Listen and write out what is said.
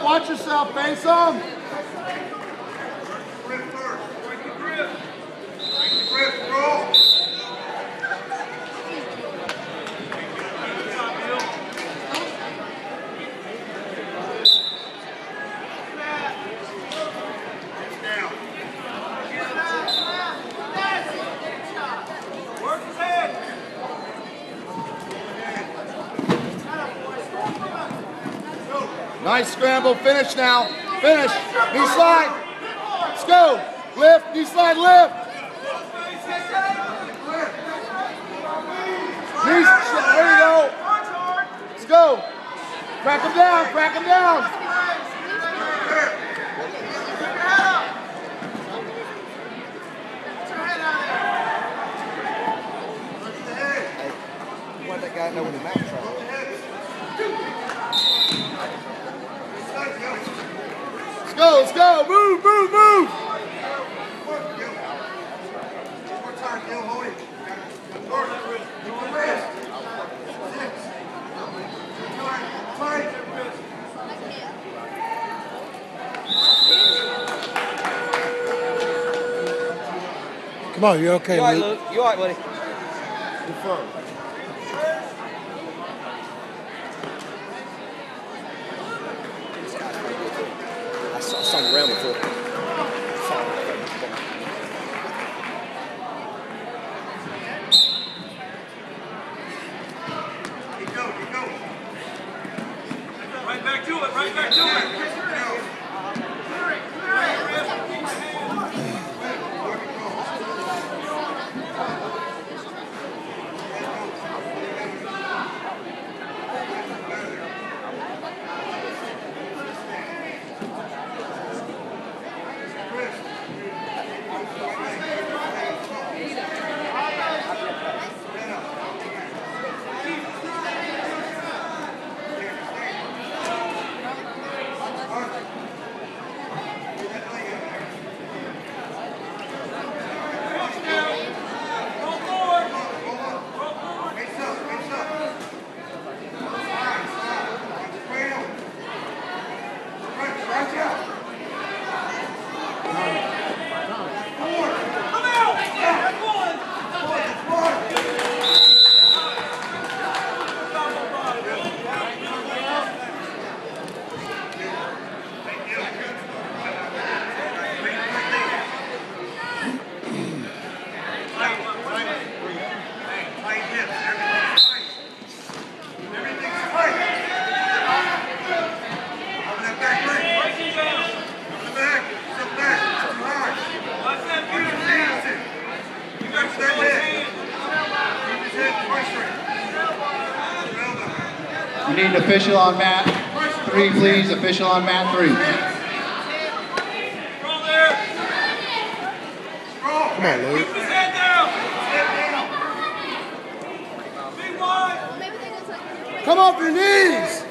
Watch yourself, face them. Nice scramble, finish now. Finish. Knee slide. Let's go. Lift, knee slide, lift. Knees, there you go. Let's go. Crack them down, crack them down. Why'd that guy know when the mouth tried? Let's go, move, move, move! Come on, you okay, Luke? Luke? You all right, buddy? Good fun. I saw him around before. Right back to it, right back to it. We need an official on mat 3, please. Official on mat 3. Come on, Luke. Keep his head down. Be wide. Come off your knees!